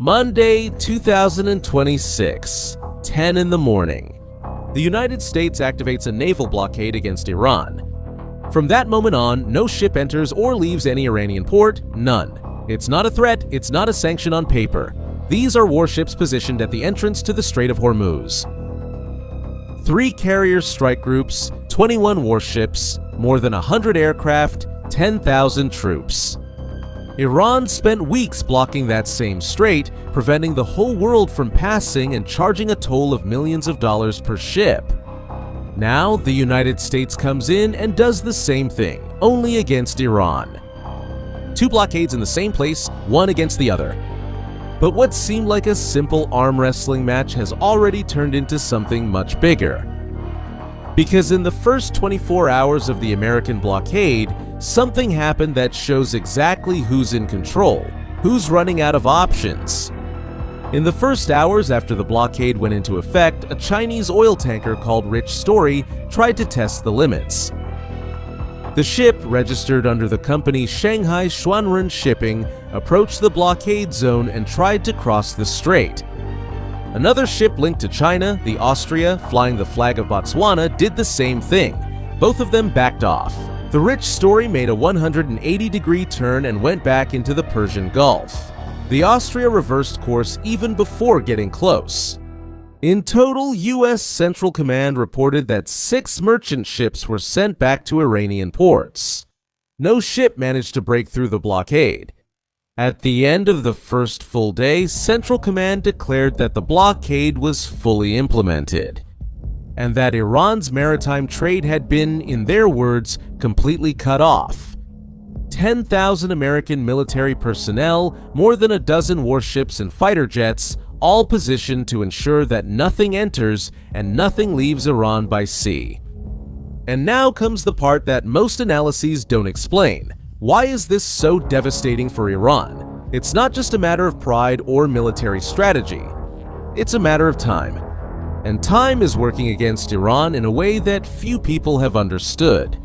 Monday, 2026, 10 in the morning. The United States activates a naval blockade against Iran. From that moment on, no ship enters or leaves any Iranian port, none. It's not a threat, it's not a sanction on paper. These are warships positioned at the entrance to the Strait of Hormuz. 3 carrier strike groups, 21 warships, more than 100 aircraft, 10,000 troops. Iran spent weeks blocking that same strait, preventing the whole world from passing and charging a toll of millions of dollars per ship. Now, the United States comes in and does the same thing, only against Iran. 2 blockades in the same place, one against the other. But what seemed like a simple arm wrestling match has already turned into something much bigger. Because in the first 24 hours of the American blockade, something happened that shows exactly who's in control, who's running out of options. In the first hours after the blockade went into effect, a Chinese oil tanker called Rich Story tried to test the limits. The ship, registered under the company Shanghai Xuanren Shipping, approached the blockade zone and tried to cross the strait. Another ship linked to China, the Austria, flying the flag of Botswana, did the same thing. Both of them backed off. The Rich Story made a 180-degree turn and went back into the Persian Gulf. The Austria reversed course even before getting close. In total, U.S. Central Command reported that 6 merchant ships were sent back to Iranian ports. No ship managed to break through the blockade. At the end of the first full day, Central Command declared that the blockade was fully implemented, and that Iran's maritime trade had been, in their words, completely cut off. 10,000 American military personnel, more than a dozen warships and fighter jets, all positioned to ensure that nothing enters and nothing leaves Iran by sea. And now comes the part that most analyses don't explain. Why is this so devastating for Iran? It's not just a matter of pride or military strategy. It's a matter of time. And time is working against Iran in a way that few people have understood.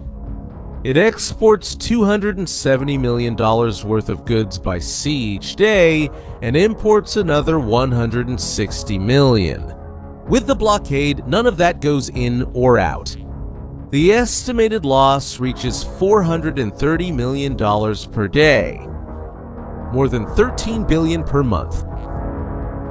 It exports $270 million worth of goods by sea each day and imports another $160 million. With the blockade, none of that goes in or out. The estimated loss reaches $430 million per day, more than $13 billion per month.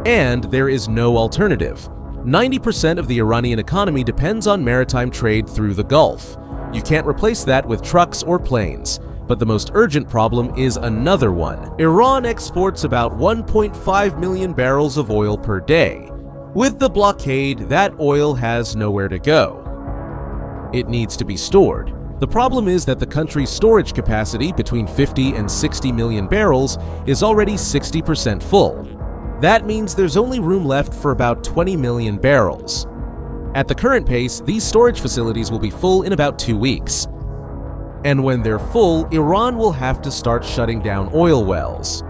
And there is no alternative. 90% of the Iranian economy depends on maritime trade through the Gulf. You can't replace that with trucks or planes. But the most urgent problem is another one. Iran exports about 1.5 million barrels of oil per day. With the blockade, that oil has nowhere to go. It needs to be stored. The problem is that the country's storage capacity, between 50 and 60 million barrels, is already 60% full. That means there's only room left for about 20 million barrels. At the current pace, these storage facilities will be full in about 2 weeks. And when they're full, Iran will have to start shutting down oil wells.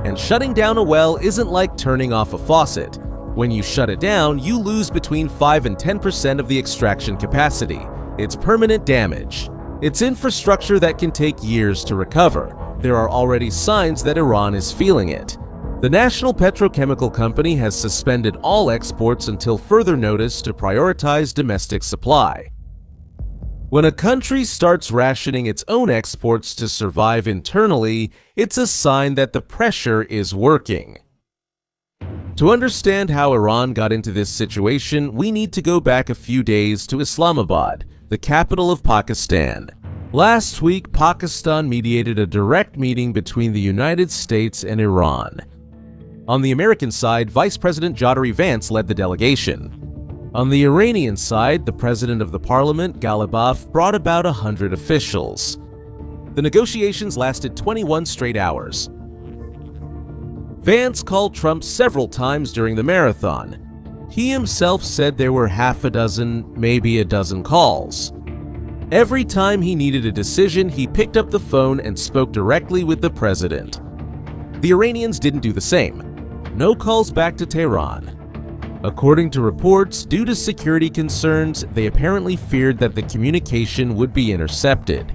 And shutting down a well isn't like turning off a faucet. When you shut it down, you lose between 5 and 10% of the extraction capacity. It's permanent damage. It's infrastructure that can take years to recover. There are already signs that Iran is feeling it. The national petrochemical company has suspended all exports until further notice to prioritize domestic supply. When a country starts rationing its own exports to survive internally, it's a sign that the pressure is working. To understand how Iran got into this situation, we need to go back a few days to Islamabad, the capital of Pakistan. Last week, Pakistan mediated a direct meeting between the United States and Iran. On the American side, Vice President Jodari Vance led the delegation. On the Iranian side, the president of the parliament, Ghalibaf, brought about 100 officials. The negotiations lasted 21 straight hours. Vance called Trump several times during the marathon. He himself said there were half a dozen, maybe a dozen calls. Every time he needed a decision, he picked up the phone and spoke directly with the president. The Iranians didn't do the same. No calls back to Tehran. According to reports, due to security concerns, they apparently feared that the communication would be intercepted.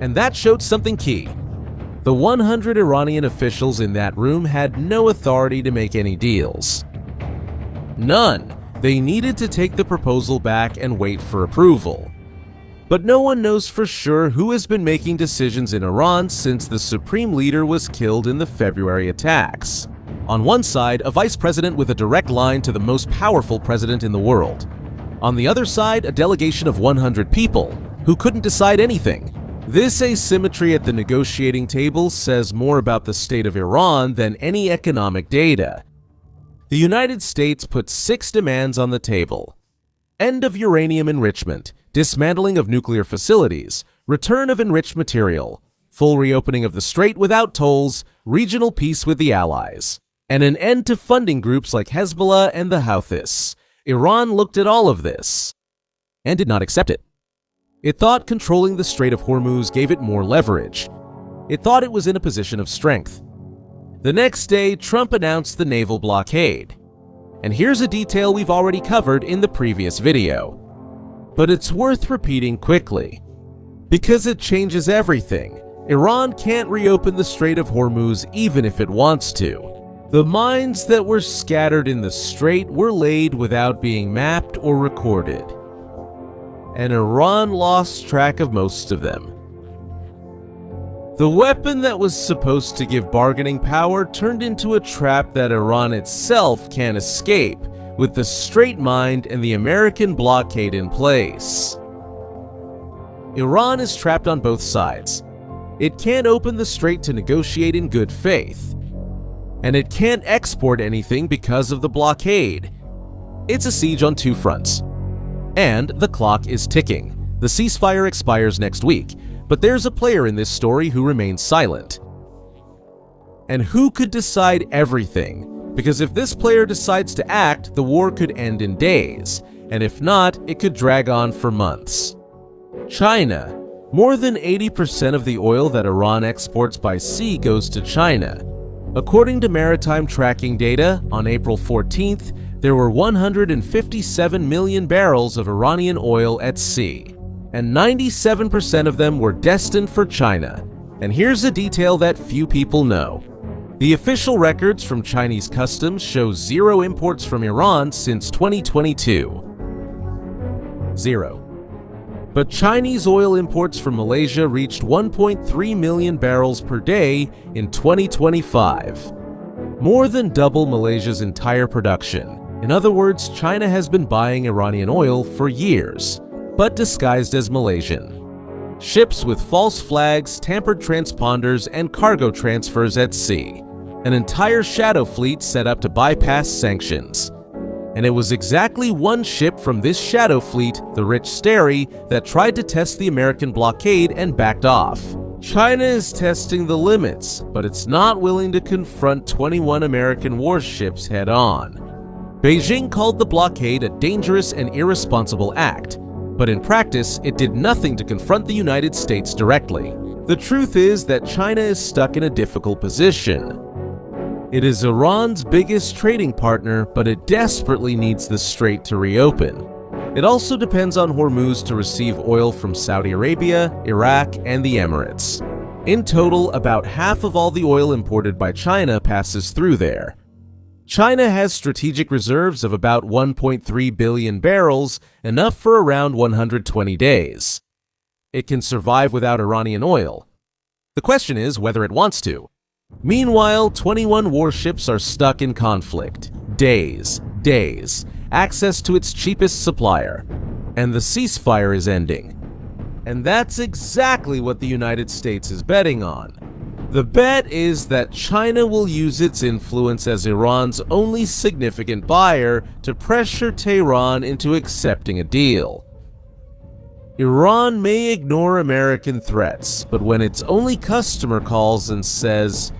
And that showed something key. The 100 Iranian officials in that room had no authority to make any deals. None. They needed to take the proposal back and wait for approval. But no one knows for sure who has been making decisions in Iran since the supreme leader was killed in the February attacks. On one side, a vice president with a direct line to the most powerful president in the world. On the other side, a delegation of 100 people who couldn't decide anything. This asymmetry at the negotiating table says more about the state of Iran than any economic data. The United States put 6 demands on the table: end of uranium enrichment, dismantling of nuclear facilities, return of enriched material, full reopening of the strait without tolls, regional peace with the Allies, and an end to funding groups like Hezbollah and the Houthis. Iran looked at all of this and did not accept it. It thought controlling the Strait of Hormuz gave it more leverage. It thought it was in a position of strength. The next day, Trump announced the naval blockade. And here's a detail we've already covered in the previous video. But it's worth repeating quickly, because it changes everything. Iran can't reopen the Strait of Hormuz even if it wants to. The mines that were scattered in the strait were laid without being mapped or recorded, and Iran lost track of most of them. The weapon that was supposed to give bargaining power turned into a trap that Iran itself can't escape, with the strait mined and the American blockade in place. Iran is trapped on both sides. It can't open the strait to negotiate in good faith, and it can't export anything because of the blockade. It's a siege on 2 fronts. And the clock is ticking. The ceasefire expires next week, but there's a player in this story who remains silent. And who could decide everything? Because if this player decides to act, the war could end in days, and if not, it could drag on for months. China. More than 80% of the oil that Iran exports by sea goes to China. According to maritime tracking data, on April 14th, there were 157 million barrels of Iranian oil at sea, and 97% of them were destined for China. And here's a detail that few people know. The official records from Chinese customs show 0 imports from Iran since 2022. 0. But Chinese oil imports from Malaysia reached 1.3 million barrels per day in 2025. More than double Malaysia's entire production. In other words, China has been buying Iranian oil for years, but disguised as Malaysian. Ships with false flags, tampered transponders, and cargo transfers at sea. An entire shadow fleet set up to bypass sanctions. And it was exactly one ship from this shadow fleet, the Rich Sterry, that tried to test the American blockade and backed off. China is testing the limits, but it's not willing to confront 21 American warships head-on. Beijing called the blockade a dangerous and irresponsible act, but in practice, it did nothing to confront the United States directly. The truth is that China is stuck in a difficult position. It is Iran's biggest trading partner, but it desperately needs the strait to reopen. It also depends on Hormuz to receive oil from Saudi Arabia, Iraq, and the Emirates. In total, about half of all the oil imported by China passes through there. China has strategic reserves of about 1.3 billion barrels, enough for around 120 days. It can survive without Iranian oil. The question is whether it wants to. Meanwhile, 21 warships are stuck in conflict. Days. Access to its cheapest supplier. And the ceasefire is ending. And that's exactly what the United States is betting on. The bet is that China will use its influence as Iran's only significant buyer to pressure Tehran into accepting a deal. Iran may ignore American threats, but when its only customer calls and says,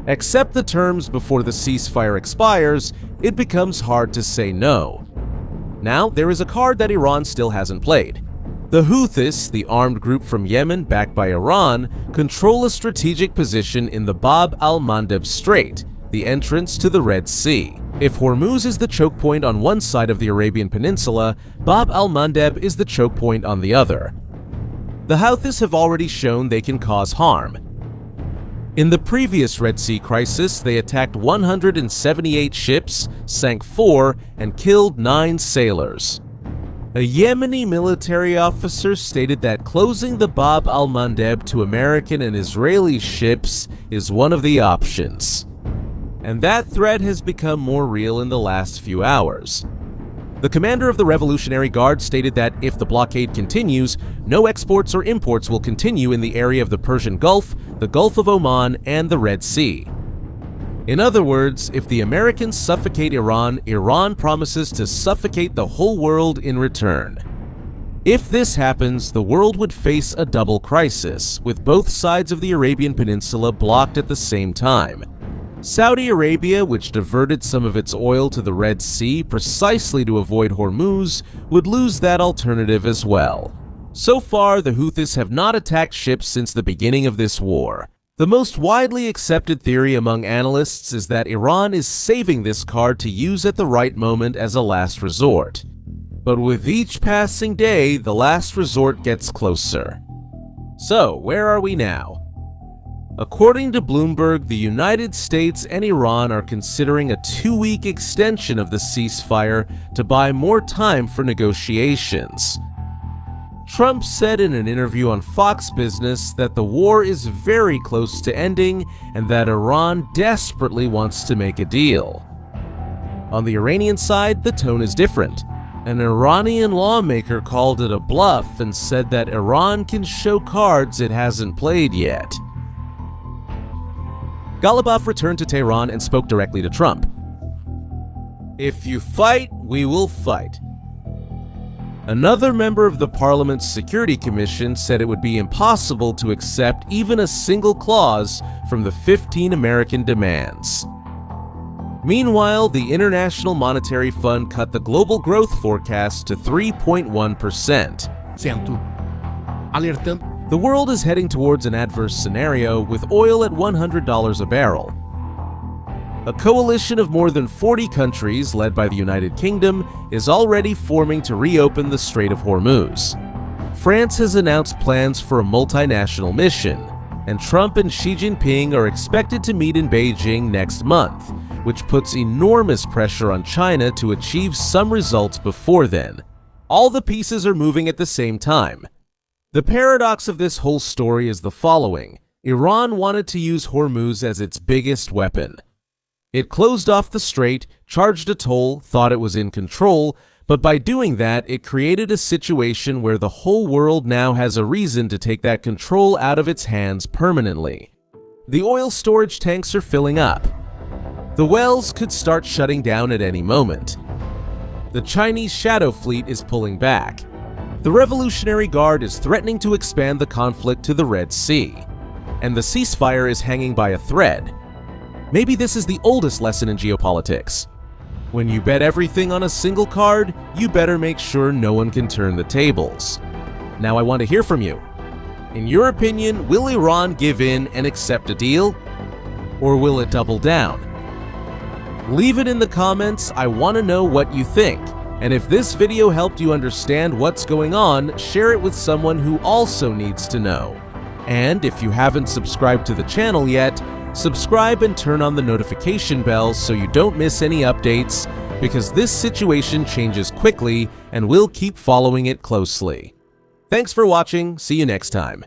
"Accept the terms before the ceasefire expires," it becomes hard to say no. Now, there is a card that Iran still hasn't played. The Houthis, the armed group from Yemen backed by Iran, control a strategic position in the Bab al-Mandeb Strait, the entrance to the Red Sea. If Hormuz is the choke point on one side of the Arabian Peninsula, Bab al-Mandeb is the choke point on the other. The Houthis have already shown they can cause harm. In the previous Red Sea crisis, they attacked 178 ships, sank 4, and killed 9 sailors. A Yemeni military officer stated that closing the Bab al-Mandeb to American and Israeli ships is one of the options. And that threat has become more real in the last few hours. The commander of the Revolutionary Guard stated that if the blockade continues, no exports or imports will continue in the area of the Persian Gulf, the Gulf of Oman, and the Red Sea. In other words, if the Americans suffocate Iran, Iran promises to suffocate the whole world in return. If this happens, the world would face a double crisis, with both sides of the Arabian Peninsula blocked at the same time. Saudi Arabia, which diverted some of its oil to the Red Sea precisely to avoid Hormuz, would lose that alternative as well. So far, the Houthis have not attacked ships since the beginning of this war. The most widely accepted theory among analysts is that Iran is saving this card to use at the right moment as a last resort. But with each passing day, the last resort gets closer. So, where are we now? According to Bloomberg, the United States and Iran are considering a 2-week extension of the ceasefire to buy more time for negotiations. Trump said in an interview on Fox Business that the war is very close to ending and that Iran desperately wants to make a deal. On the Iranian side, the tone is different. An Iranian lawmaker called it a bluff and said that Iran can show cards it hasn't played yet. Ghalibaf returned to Tehran and spoke directly to Trump. "If you fight, we will fight." Another member of the Parliament's Security Commission said it would be impossible to accept even a single clause from the 15 American demands. Meanwhile, the International Monetary Fund cut the global growth forecast to 3.1%. The world is heading towards an adverse scenario with oil at $100 a barrel. A coalition of more than 40 countries, led by the United Kingdom, is already forming to reopen the Strait of Hormuz. France has announced plans for a multinational mission, and Trump and Xi Jinping are expected to meet in Beijing next month, which puts enormous pressure on China to achieve some results before then. All the pieces are moving at the same time. The paradox of this whole story is the following: Iran wanted to use Hormuz as its biggest weapon. It closed off the strait, charged a toll, thought it was in control, but by doing that, it created a situation where the whole world now has a reason to take that control out of its hands permanently. The oil storage tanks are filling up. The wells could start shutting down at any moment. The Chinese shadow fleet is pulling back. The Revolutionary Guard is threatening to expand the conflict to the Red Sea. And the ceasefire is hanging by a thread. Maybe this is the oldest lesson in geopolitics. When you bet everything on a single card, you better make sure no one can turn the tables. Now I want to hear from you. In your opinion, will Iran give in and accept a deal? Or will it double down? Leave it in the comments. I want to know what you think. And if this video helped you understand what's going on, share it with someone who also needs to know. And if you haven't subscribed to the channel yet, subscribe and turn on the notification bell so you don't miss any updates, because this situation changes quickly and we'll keep following it closely. Thanks for watching. See you next time.